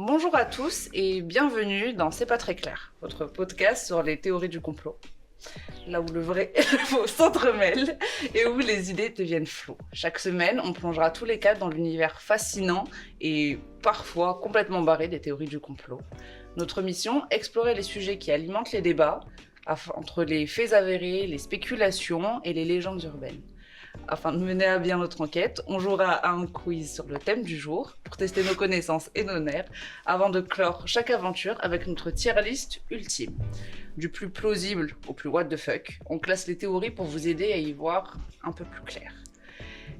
Bonjour à tous et bienvenue dans C'est pas très clair, votre podcast sur les théories du complot. Là où le vrai et le faux s'entremêlent et où les idées deviennent floues. Chaque semaine, on plongera tous les quatre dans l'univers fascinant et parfois complètement barré des théories du complot. Notre mission, explorer les sujets qui alimentent les débats entre les faits avérés, les spéculations et les légendes urbaines. Afin de mener à bien notre enquête, on jouera à un quiz sur le thème du jour pour tester nos connaissances et nos nerfs avant de clore chaque aventure avec notre tier list ultime. Du plus plausible au plus what the fuck, on classe les théories pour vous aider à y voir un peu plus clair.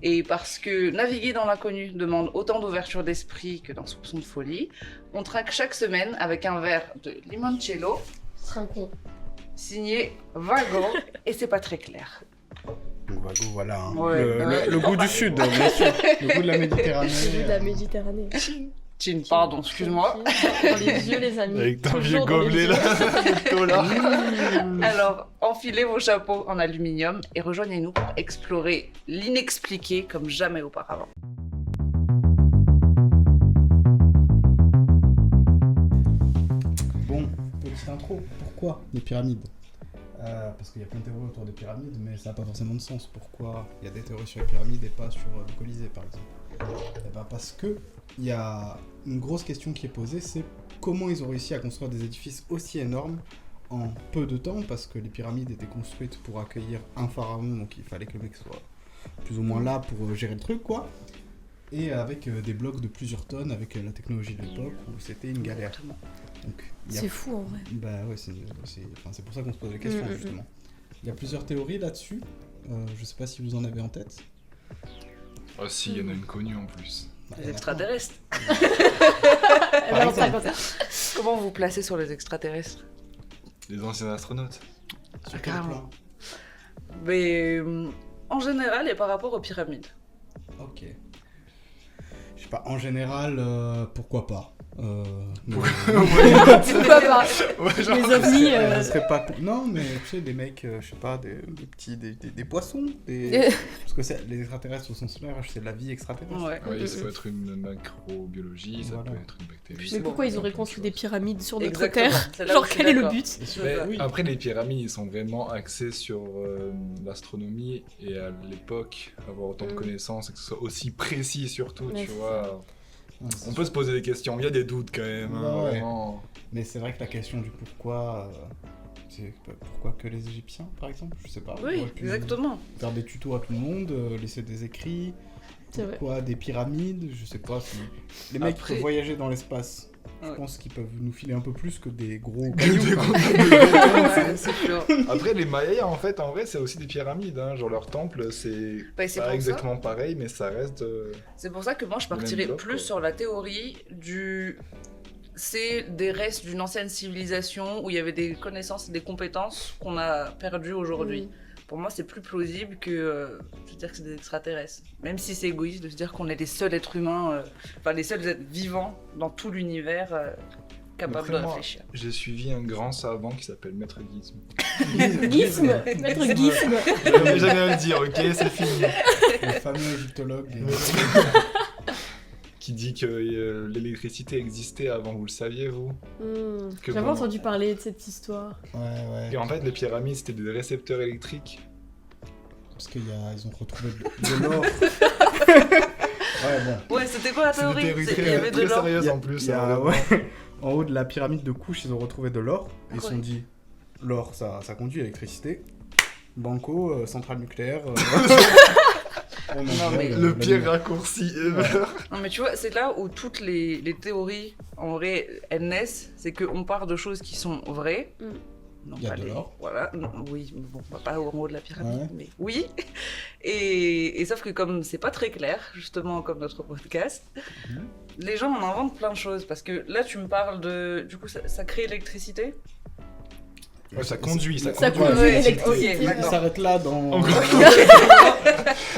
Et parce que naviguer dans l'inconnu demande autant d'ouverture d'esprit que d'un soupçon de folie, on trinque chaque semaine avec un verre de limoncello signé Vago et c'est pas très clair. Donc Vago, voilà, hein. Le goût du sud, bien sûr, le goût de la Méditerranée. Le goût de la Méditerranée. Chin, pardon, excuse-moi. Dans les yeux, les amis. Avec ton vieux Toujours dans les gobelet yeux. là, Alors, enfilez vos chapeaux en aluminium et rejoignez-nous pour explorer l'inexpliqué comme jamais auparavant. Bon, petite intro, pourquoi les pyramides parce qu'il y a plein de théories autour des pyramides, mais ça n'a pas forcément de sens. Pourquoi il y a des théories sur les pyramides et pas sur le Colisée, par exemple? Et ben parce que il y a une grosse question qui est posée, c'est comment ils ont réussi à construire des édifices aussi énormes en peu de temps, parce que les pyramides étaient construites pour accueillir un pharaon, donc il fallait que le mec soit plus ou moins là pour gérer le truc, quoi. Et avec des blocs de plusieurs tonnes, avec la technologie de l'époque, où c'était une galère. Donc, C'est fou en vrai. Bah ouais, c'est pour ça qu'on se pose la question, justement. Il y a plusieurs théories là-dessus. Je sais pas si vous en avez en tête. Ah si, il y en a une connue en plus. Les extraterrestres. Alors, ça, comme ça. Comment vous placez sur les extraterrestres? Les anciens astronautes. Sur quel carrément. plan? Mais en général et par rapport aux pyramides. Ok. Je sais pas, en général, pourquoi pas. Pourquoi pas? Ouais, genre, Les ovnis. Ça serait pas... Non, mais tu sais, des mecs, je sais pas, des poissons, parce que les extraterrestres au sens large, c'est la vie extraterrestre. Ouais. Oui, ça peut être une macrobiologie, ça Voilà. peut être une bactérie. Puis Mais c'est pourquoi bon, ils auraient plein de construit des choses. pyramides sur notre Exactement. terre? C'est là où Genre, je suis quel est le d'accord. but? Mais Oui. après, les pyramides, ils sont vraiment axés sur l'astronomie et à l'époque, avoir autant de connaissances et que ce soit aussi précis surtout, Ouais, tu c'est vois. Ouais, c'est On peut se poser des questions, il y a des doutes quand même. Hein, Ouais. vraiment. Mais c'est vrai que la question du pourquoi, c'est pourquoi que les Égyptiens, par exemple, je sais pas. on Oui, aurait pu exactement. faire des tutos à tout le monde, laisser des écrits, C'est vrai. pourquoi des pyramides, je sais pas si... Les mecs Après- qui peuvent voyager dans l'espace, je Ouais. pense qu'ils peuvent nous filer un peu plus que des gros Des cailloux. gros Ouais, c'est sûr. Après, les Mayas, en fait, en vrai, c'est aussi des pyramides. Hein. Genre, leur temple, c'est Bah, c'est pas pour exactement pareil, mais ça reste. C'est pour ça que moi je Le même partirais bloc, plus quoi. sur la théorie du... C'est des restes d'une ancienne civilisation où il y avait des connaissances et des compétences qu'on a perdues aujourd'hui. Pour moi, c'est plus plausible que de se dire que c'est des extraterrestres. Même si c'est égoïste de se dire qu'on est les seuls êtres humains, enfin les seuls êtres vivants dans tout l'univers capables Après, de moi, réfléchir. J'ai suivi un grand savant qui s'appelle Maître Gizm. Gizm. Maître Gizm. J'avais jamais à le dire, ok, c'est fini. Le fameux égyptologue. Qui dit que l'électricité existait avant, vous le saviez, vous? Que J'avais pendant- entendu parler de cette histoire. Ouais. Et en fait, les pyramides, c'était des récepteurs électriques. Parce qu'ils ont retrouvé de l'or. Ouais, bon. Ouais, c'était quoi la C'est des théorie? théories Il y avait de très l'or. sérieuses en plus. Il y a- hein, vraiment. ouais. En haut de la pyramide de couche, ils ont retrouvé de l'or. Ils se sont Ouais. dit, l'or, ça conduit à l'électricité. Banco, centrale nucléaire. On en Non, vient mais- de Le la pire lumière. raccourci ever. Non mais tu vois, c'est là où toutes les théories, en vrai, elles naissent, c'est qu'on part de choses qui sont vraies. Non, Il y a pas de les- l'or. Voilà, non, oui, mais bon, pas en haut de la pyramide, Ouais. mais oui. Et sauf que comme c'est pas très clair, justement comme notre podcast, les gens en inventent plein de choses. Parce que là, tu me parles de... Du coup, ça crée l'électricité. Ouais, ça conduit, ça Ça conduit. conduit Ouais, l'électricité. ok, Il d'accord. s'arrête là dans... Encore.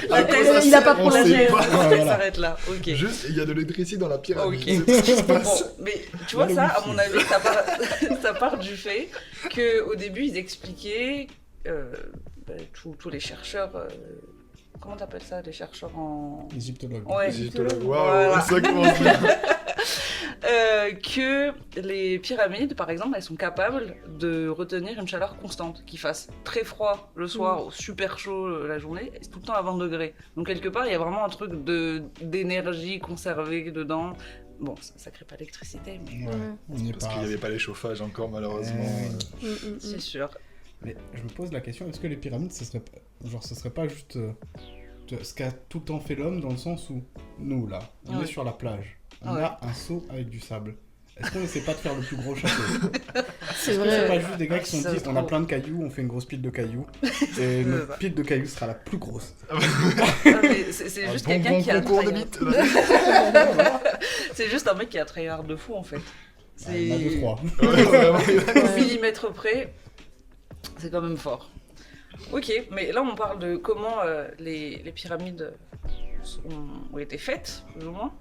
La thèse, Il a pas on prolongé. sait pas. elle Voilà. s'arrête là, ok. Juste, il y a de l'électricité dans la pyramide. Ok. C'est tout ce qui se Bon, passe. mais tu vois, Le ça, à wifi. mon avis, ça part du fait qu'au début, ils expliquaient tous les chercheurs. Comment t'appelles ça, les chercheurs en. Égyptologue. Ouais. Égyptologue. Voilà. Waouh, ça commence bien. que les pyramides, par exemple, elles sont capables de retenir une chaleur constante, qu'il fasse très froid le soir ou super chaud la journée, et c'est tout le temps à 20 degrés. Donc quelque part, il y a vraiment un truc d'énergie conservée dedans. Bon, ça crée pas l'électricité, mais Ouais. On n'y est Parce pas. qu'il n'y avait pas les chauffages encore, malheureusement. c'est sûr. Mais je me pose la question, est-ce que les pyramides, ce serait pas juste ce qu'a tout le temps fait l'homme, dans le sens où nous, là, on Ouais. est sur la plage, on Ouais. a un seau avec du sable. Est-ce qu'on essaie pas de faire le plus gros château? C'est Est-ce que c'est vrai. pas juste des gars qui se sont Ça dit, se on a trouve. plein de cailloux, on fait une grosse pile de cailloux, et notre pile de cailloux sera la plus grosse. Ah, mais c'est juste quelqu'un qui a concours de tryhard. mythes. C'est juste un mec qui a tryhard de fou en fait. Il y en a deux, trois. Ouais, vraiment. Au millimètre près, c'est quand même fort. Ok, mais là on parle de comment les pyramides ont été faites, plus ou moins.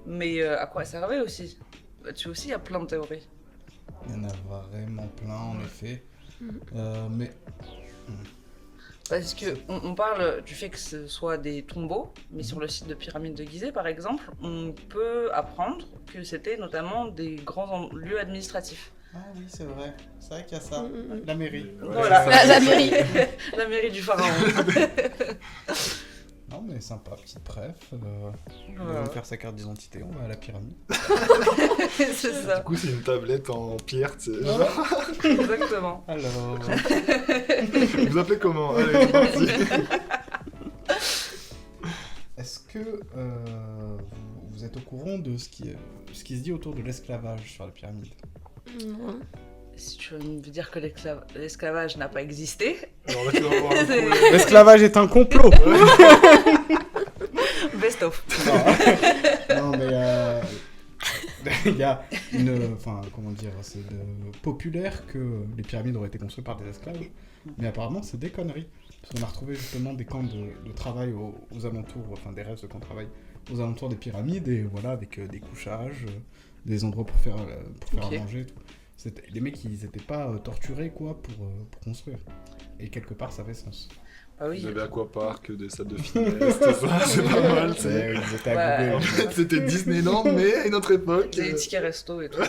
Mais à quoi elles servaient aussi? Là-dessus aussi, il y a plein de théories. Il y en a vraiment plein, en effet. Mais Parce que on parle du fait que ce soit des tombeaux, mais sur le site de Pyramide de Gizeh, par exemple, on peut apprendre que c'était notamment des grands lieux administratifs. ah oui, c'est vrai qu'il y a ça. Mm. La mairie. Ouais, Voilà. c'est ça. La mairie. La mairie du pharaon. Non mais sympa, petite préf. On Voilà. va faire sa carte d'identité, on va à la pyramide. C'est ça, Du coup, c'est une tablette en pierre, tu sais. Genre, exactement. Alors, vous appelez comment? Allez, c'est parti. est-ce que vous êtes au courant de ce qui se dit autour de l'esclavage sur les pyramides? Non. Si tu veux me dire que l'esclavage n'a pas existé, Alors là, tu vas voir un C'est- coup. L'esclavage est un complot. best of. Non mais il y a une, enfin comment dire, c'est populaire que les pyramides auraient été construites par des esclaves, mais apparemment c'est des conneries. Parce qu'on a retrouvé justement des camps de travail aux alentours, enfin des restes de camps de travail aux alentours des pyramides, et voilà, avec des couchages, des endroits pour faire Ok. à manger, tout. Les mecs, ils étaient pas torturés quoi pour construire. Et quelque part, ça fait sens. Ah oui. Vous avez Aquapark, des salles de fitness, tout ça, c'est pas mal, tu sais. Ouais, ils étaient Ouais. à En Google. fait, c'était Disneyland, mais à une autre époque. Des tickets resto et tout.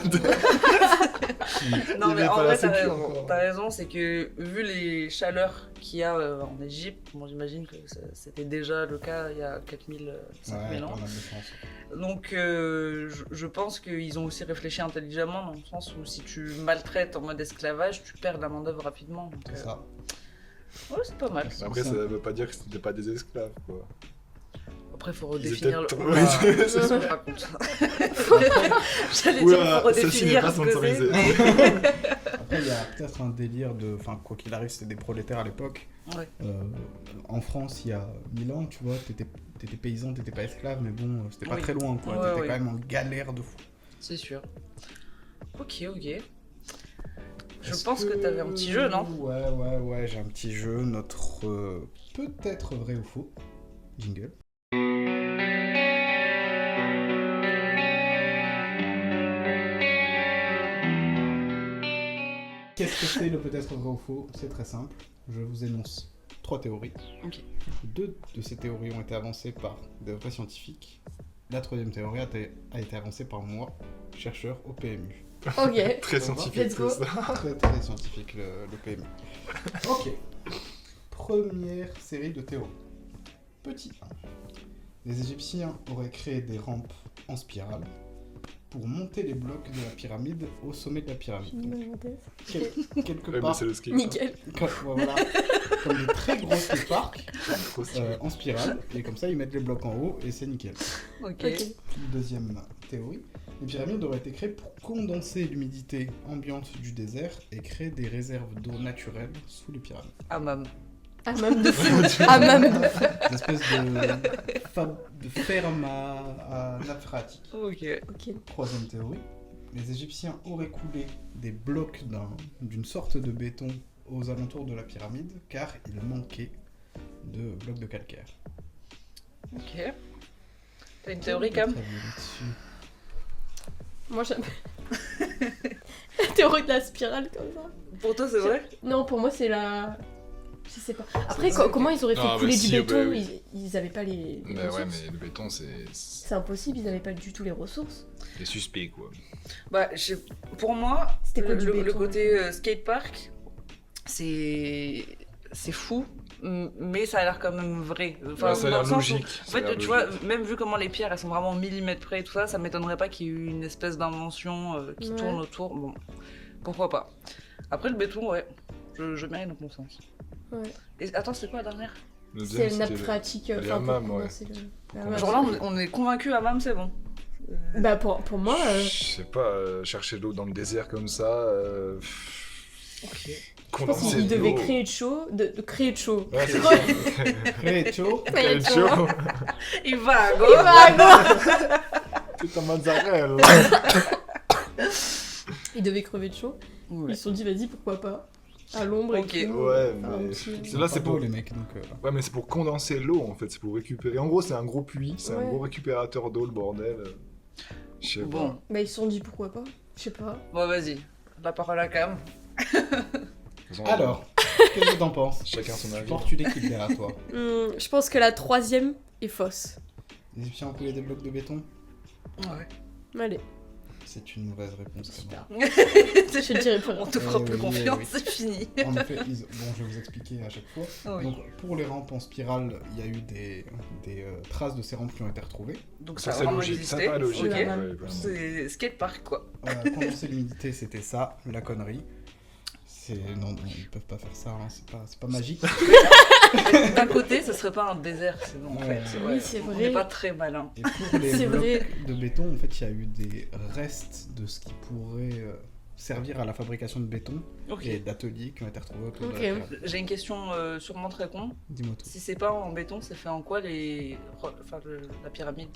Il Non y mais avait en pas vrai la t'as sécu raison. encore. T'as raison, c'est que vu les chaleurs qu'il y a en Égypte, bon j'imagine que c'était déjà le cas il y a 4000, 5000 Ouais, ans. pas mal de chance. Donc je pense qu'ils ont aussi réfléchi intelligemment dans le sens où si tu maltraites en mode esclavage, tu perds la main d'œuvre rapidement. Donc, C'est ça. ouais, c'est pas mal. Mais après, ça veut pas dire que c'était pas des esclaves, quoi. Après faut Ils redéfinir étaient- le. Oui, c'est Je ça. me raconte. J'allais Oula, dire faut celle-ci n'est redéfinir pas ce que c'est. sponsorisée. mais- Après, il y a peut-être un délire de. Enfin, quoi qu'il arrive, c'était des prolétaires à l'époque. Ouais. En France, il y a 1000 ans, tu vois, t'étais paysan, t'étais pas esclave, mais bon, c'était pas Oui. très loin, quoi. Ouais, T'étais ouais. quand même en galère de fou. C'est sûr. Ok. Je Est-ce pense que t'avais un petit jeu, non? Ouais, j'ai un petit jeu, notre peut-être vrai ou faux. Jingle. Qu'est-ce que c'est le peut-être vrai ou faux? C'est très simple. Je vous énonce 3 théories. Ok. 2 de ces théories ont été avancées par des vrais scientifiques. La 3e théorie a été avancée par moi, chercheur au PMU. Ok. Très scientifique, Let's go. c'est ça. Très très scientifique le PMU. Ok. Première série de théories. Petit 1. Les Égyptiens auraient créé des rampes en spirale pour monter les blocs de la pyramide au sommet de la pyramide. Donc, quelque Ouais, mais part, c'est le ski. Nickel. voilà, comme des très gros skateparks Trop stylé. en spirale, et comme ça ils mettent les blocs en haut et c'est nickel. Ok. Ok. Deuxième théorie, les pyramides auraient été créées pour condenser l'humidité ambiante du désert et créer des réserves d'eau naturelles sous les pyramides. Hammam. Hammam de fou. Hammam de fou. Une espèce de ferme à nappe phréatique. Ok. Ok. Troisième théorie, les Égyptiens auraient coulé des blocs d'une sorte de béton aux alentours de la pyramide car il manquait de blocs de calcaire. Ok. T'as une théorie, Cam? Très bien là-dessus. Moi j'aime. La théorie de la spirale comme ça. Pour toi, c'est vrai? Non, pour moi c'est la. Je sais pas. Après, comment ils auraient fait Non, mais couler si, du béton? bah oui. Ils avaient pas les Mais ouais, ressources. mais le béton, c'est C'est impossible, ils avaient pas du tout les ressources. suspect, quoi. Bah, pour moi, C'était quoi du le béton, côté skatepark, c'est fou, mais ça a l'air quand même vrai. Enfin, Ouais, ça a dans l'air le sens où, logique. en fait, tu vois, même vu comment les pierres elles sont vraiment au millimètre près et tout ça, ça m'étonnerait pas qu'il y ait eu une espèce d'invention qui Ouais. tourne autour. Bon, pourquoi pas. Après, le béton, ouais, je mets dans mon sens. Ouais. Et attends, c'est quoi la dernière? Le C'est deuxième, une nappe c'était phréatique. les Enfin, pour hammams, ouais. condenser le. hammam. Genre là, on est convaincu à même, c'est bon. Bah, pour moi. Je sais pas, chercher de l'eau dans le désert comme ça. Ok. Je pense Condenser qu'il de devait l'eau. créer de chaud. De créer de chaud. Ouais, c'est ça. Récho. Créer de Quel chaud. chaud. Il va à Il gauche. va à gauche. C'est un mozzarella. Ils devaient crever de chaud. Ouais. Ils se sont dit, vas-y, pourquoi pas. À l'ombre Ok. et tout. Ouais, Faire un mais petit- là, c'est beau pour les mecs, donc. Ouais, mais c'est pour condenser l'eau en fait, c'est pour récupérer. En gros, c'est un gros puits, c'est un Ouais. gros récupérateur d'eau, le bordel. Je sais Bon, Bah, ils se sont dit, pourquoi pas. Je sais pas. bon, vas-y. La parole à Cam. pas. De toute façon, Alors, qu'est-ce que t'en penses? chacun son avis. Portes-tu l'équipe derrière toi? Je pense que la troisième est fausse. Les Égyptiens ont coulé des blocs de béton? Ouais. Allez, C'est une mauvaise réponse. super. quand Je dirais pas. On te fera Eh plus oui, confiance, eh oui. c'est fini. même. En effet, bon, je vais vous expliquer à chaque fois. Oui. Donc, pour les rampes en spirale, il y a eu des traces de ces rampes qui ont été retrouvées. Donc Ça, ça a c'est vraiment logique. Ça existé. paraît logique. Ok. Ouais. vraiment. C'est skatepark quoi. Condenser l'humidité, c'était ça, la connerie. Non, ils peuvent pas faire ça, hein, c'est pas magique. D'un côté, ce serait pas un désert sinon en Ouais. fait. Oui, c'est On vrai. n'est pas très malin. Et pour les C'est blocs vrai. de béton, en fait, il y a eu des restes de ce qui pourrait servir à la fabrication de béton Ok. et d'ateliers qui ont été retrouvés autour Ok. de la pyramide. J'ai une question sûrement très con. Dis-moi tout. Si c'est pas en béton, c'est fait en quoi la pyramide?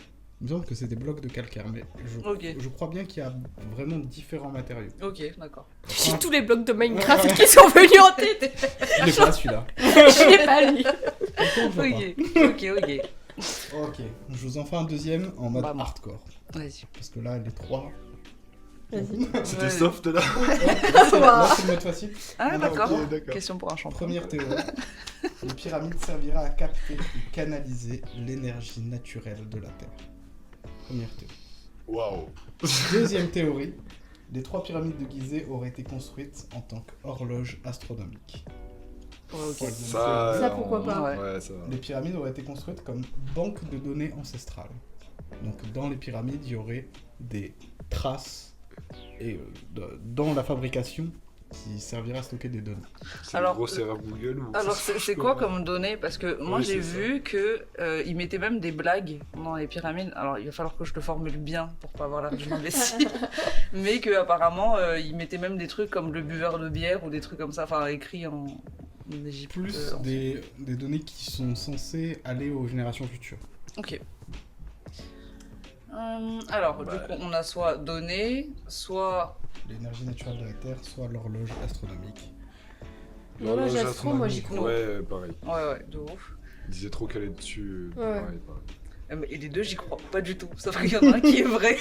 Il me semble que c'est des blocs de calcaire, mais Ok. je crois bien qu'il y a vraiment différents matériaux. Ok, d'accord. J'ai tous les blocs de Minecraft qui sont venus en tête. Je l'ai pas celui-là. Je l'ai pas lu. Pourtant, je vois Ok. pas. Ok, je vous en fais un deuxième en mode Bah, bah. hardcore. Vas-y. Parce que là, les trois. Vas-y. C'était Ouais. soft là. Là, c'est le mode facile. Ah Non, d'accord. ok, d'accord. Question pour un champion. Première théorie. Les pyramides serviraient à capter et canaliser l'énergie naturelle de la Terre. Première théorie. Waouh. Deuxième théorie. Les trois pyramides de Gizeh auraient été construites en tant qu'horloge astronomique. Ouais, ok. Troisième Ça, Ça, pourquoi pas. Ouais. Ouais, ça va. Les pyramides auraient été construites comme banque de données ancestrales. Donc dans les pyramides, il y aurait des traces et dans la fabrication qui serviraient à stocker des données. C'est Alors, le gros serveur Google ou... Alors c'est quoi comme données? Parce que moi Oui, j'ai c'est ça. vu que ils mettaient même des blagues dans les pyramides. Alors il va falloir que je le formule bien pour pas avoir l'air d'une imbécile. Mais que apparemment ils mettaient même des trucs comme le buveur de bière ou des trucs comme ça, enfin écrits en Égypte. Plus des données qui sont censées aller aux générations futures. Ok. Alors du Ouais. coup on a soit données, soit L'énergie naturelle de la Terre, soit l'horloge astronomique. L'horloge astro, moi, j'y crois. Ouais, pareil. ouais de ouf. Il disait trop qu'elle est dessus. Ouais. Pareil. Et les deux j'y crois pas du tout. Sauf qu'il y en a un qui est vrai.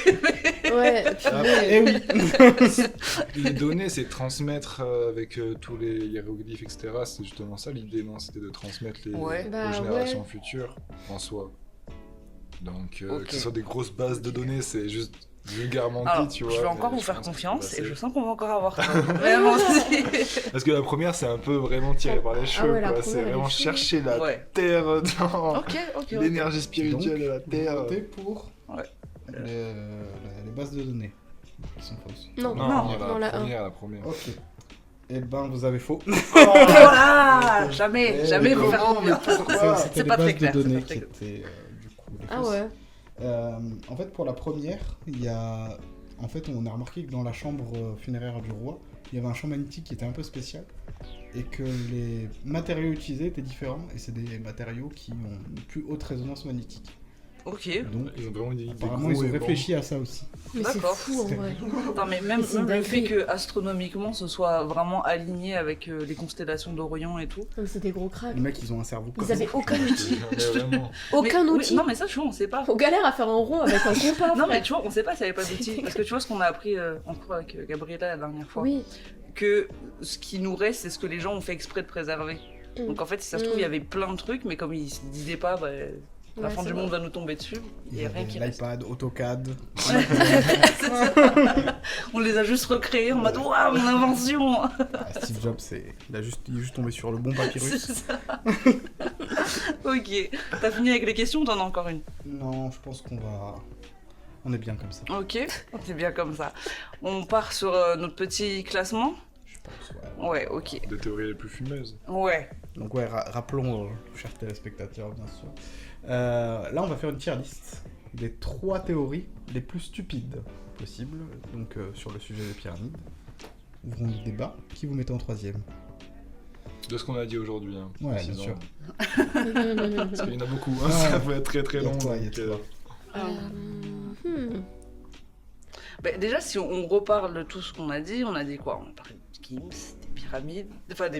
Ouais, et puis, Eh oui. Les données, c'est transmettre avec tous les hiéroglyphes, etc. C'est justement ça l'idée, non? C'était de transmettre les Ouais. Bah, aux générations ouais. futures en soi. Donc, Ok. que ce soit des grosses bases de données, c'est juste vulgairement Alors, dit, tu vois. je vais mais encore vous faire pense que confiance c'est et je passé. sens qu'on va encore avoir tort. Vraiment. Parce que la première, c'est un peu vraiment tiré par les cheveux, ouais, la quoi. première, C'est elle est vraiment chaude. chercher la Ouais. terre dans Ok. l'énergie spirituelle de la Vous terre. votez pour Ouais. les bases de données qui sont fausses. Non. Non, dans la la première. Ok. Eh ben, vous avez faux. Voilà. Jamais Eh, vous faire comment, confiance. C'était C'est les pas très bases clair. de données c'est qui pas très clair. étaient du coup les Ah fausses. ouais. En fait, pour la première, il y a... En fait, on a remarqué que dans la chambre funéraire du roi, il y avait un champ magnétique qui était un peu spécial et que les matériaux utilisés étaient différents et c'est des matériaux qui ont une plus haute résonance magnétique. Ok. Donc, Ils ont vraiment dit apparemment, ils ont réfléchi à ça aussi. Mais c'est D'accord. fou en vrai. Attends, mais même C'est le dingue. fait que astronomiquement ce soit vraiment aligné avec les constellations d'Orion et tout. Mais c'est des gros cracks. Les mecs, ils ont un cerveau comme Ils avaient aucun outil. Vraiment. Aucun Mais- oui, outil. non, mais ça, tu vois, on sait pas. On galère à faire un rond avec un compas. Non, mais frère. tu vois, on sait pas s'il n'y avait pas d'outils. Parce que tu vois ce qu'on a appris en cours avec Gabriella la dernière fois. Oui. Que ce qui nous reste, c'est ce que les gens ont fait exprès de préserver. Donc en fait, si ça se trouve, il y avait plein de trucs, mais comme ils se disaient pas, bah, la Ouais, fin c'est du vrai. monde va nous tomber dessus, il y a rien qui reste. L'iPad, AutoCAD. On les a juste recréés en mode waouh, mon invention. Ah, Steve Jobs, il est juste tombé sur le bon C'est papyrus. ça. Ok, t'as fini avec les questions ou t'en as encore une? Non, je pense on est bien comme ça. Ok, c'est bien comme ça. On part sur notre petit classement. Je pense, ouais. Ouais, ok. Des théories les plus fumeuses. Ouais. Donc ouais, rappelons, chers téléspectateurs, bien sûr. Là, on va faire une tier list des 3 théories les plus stupides possibles, donc sur le sujet des pyramides. Ouvrons le débat. Qui vous mettez en 3e? De ce qu'on a dit aujourd'hui. Hein, Ouais, bien précisons. sûr. Parce qu'il y en a beaucoup, hein, Ouais. ça peut être très très long. Il y a donc, toi. Bah, déjà, si on reparle de tout ce qu'on a dit quoi? On a parlé de Gims, des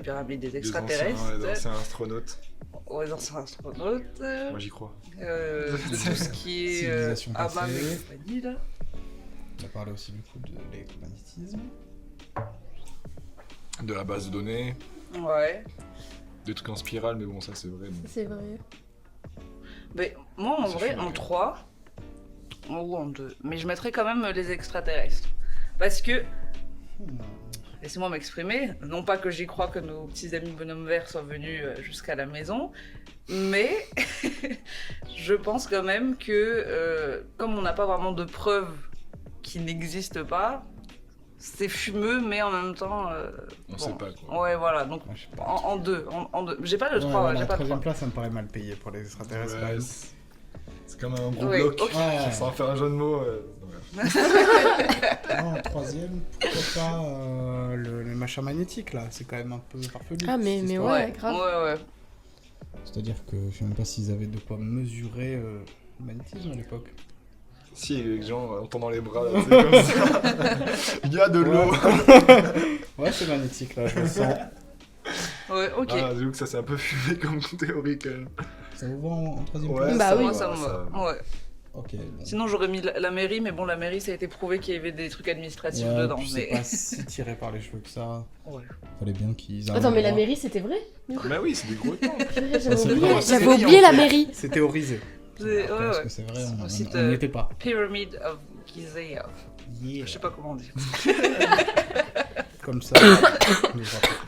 pyramides, des des extraterrestres, anciens astronautes. aux anciens astronautes, Moi j'y crois. tout ce qui est Civilisation Hammam passée. et compagnie, là. On a parlé aussi beaucoup de l'électromagnétisme. De la base de données, Ouais. des trucs en spirale, mais bon, ça c'est vrai. donc. C'est vrai. Mais moi, en Ça, je vrai, suis en d'accord. 3 ou en 2, mais je mettrais quand même les extraterrestres. Parce que, laissez-moi m'exprimer, non pas que j'y crois que nos petits amis bonhommes verts soient venus jusqu'à la maison, mais je pense quand même que, comme on n'a pas vraiment de preuves qui n'existent pas, c'est fumeux, mais en même temps... On bon. sait pas quoi. Ouais, voilà, donc Ouais, je sais pas. en 2. En deux. J'ai pas de 3, voilà, j'ai pas de 3. 3e place, ça me paraît mal payé pour les extraterrestres. quand Ouais, même. c'est comme un gros Ouais, bloc, ok. Ouais. sans faire un jeu de mots. Voilà. Non, en 3e, pourquoi pas le machin magnétique là? C'est quand même un peu farfelu. Ah, mais cette ouais. histoire. grave. Ouais. C'est-à-dire que je sais même pas s'ils avaient de quoi mesurer le magnétisme à l'époque. Si, les gens en tendant les bras, là, c'est comme ça. Il y a de l'eau. Ouais, c'est magnétique là, je le sens. Ouais, ok. Ah, j'avoue que ça c'est un peu fumé comme théorie quand même. Ça vous va en 3e Ouais, place? Bah ça oui. Moi, va, ça me va. Ouais. Ok. Bon. Sinon, j'aurais mis la mairie, mais bon, la mairie, ça a été prouvé qu'il y avait des trucs administratifs Ouais, dedans. puis Mais... c'est pas si tiré par les cheveux que ça. Ouais. Fallait bien qu'ils. Attends, mais la mairie. mairie, c'était vrai? Bah oui, c'est des gros temps. Purée, c'est J'avais vrai. oublié, C'est j'avais vrai, oublié en la fait. mairie. C'est théorisé. Ouais, Parce ouais. que c'est vrai, Au on site, n'y était pas. Pyramid of Giza. Yeah. Je sais pas comment dire. Comme ça.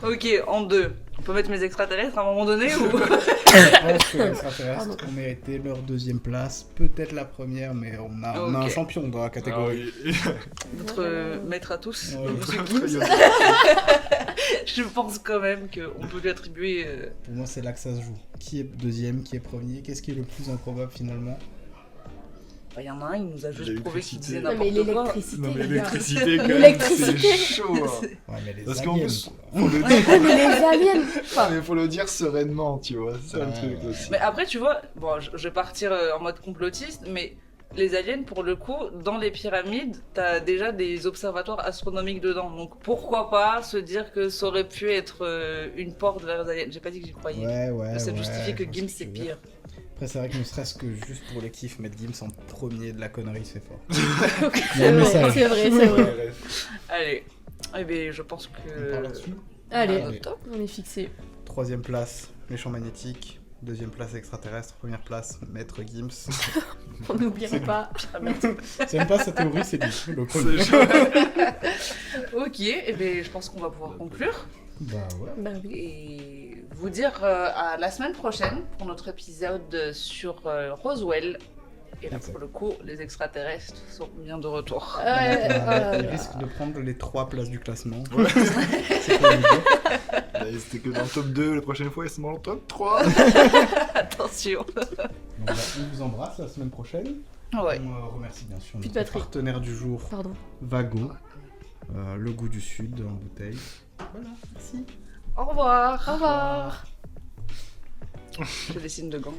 Ok, en 2. On peut mettre mes extraterrestres à un moment donné ou... Je pense que les extraterrestres ont mérité leur 2e place, peut-être la première, mais on a un Ok. champion dans la Ah catégorie. oui. Notre maître à tous, Ouais. Monsieur Il y Gims. a- Je pense quand même qu'on peut lui attribuer... Pour moi, c'est là que ça se joue. Qui est 2e, qui est 1er, qu'est-ce qui est le plus improbable finalement? Il y en a un, il nous a juste prouvé qu'il disait Non, mais n'importe quoi. l'électricité. Non mais les gars. l'électricité quand même, L'électricité. c'est chaud. Hein. Ouais, mais les Parce qu'en aliens, plus, quoi. faut le Ouais, dire, mais les aliens. ah, Enfin, mais faut le dire sereinement, tu vois, c'est ça le Ouais, truc ouais. aussi. Mais après, tu vois, bon, je vais partir en mode complotiste, mais les aliens, pour le coup, dans les pyramides, t'as déjà des observatoires astronomiques dedans. Donc pourquoi pas se dire que ça aurait pu être une porte vers les aliens. J'ai pas dit que j'y croyais. Ouais. J'essaie de ouais, justifier que je vois Gims ce c'est tu veux dire. pire. Après, c'est vrai que ne serait-ce que juste pour les kiffs, mettre Gims en premier de la connerie, c'est fort. Il y a c'est un vrai, message. c'est vrai, c'est vrai. Ouais, Allez. Eh bien, je pense On parle que... là-dessus. Allez, Allez. Top. on est fixé. 3e place, les champs magnétiques. 2e place, extraterrestre. 1re place, maître Gims. On n'oubliera pas. C'est même pas sa théorie, c'est lui. Le C'est premier. chaud. Ok, eh bien, je pense qu'on va pouvoir conclure. Bah ouais. Bah oui. Et vous dire à la semaine prochaine pour notre épisode sur Roswell. Et là, Exact. pour le coup, les extraterrestres sont bien de retour. Ouais, oh là Il là. risque de prendre les 3 places du classement. Ouais. C'est pas évident. Là, C'était que dans le top 2, la prochaine fois, ils sont dans le top 3. Attention. Donc, bah, on vous embrasse la semaine prochaine. Ouais. On remercie bien sûr Plus de notre batterie. partenaire du jour, Pardon. Vago. Le goût du sud en bouteille. Voilà, merci. Au revoir. Au revoir. Je fais des signes de gang.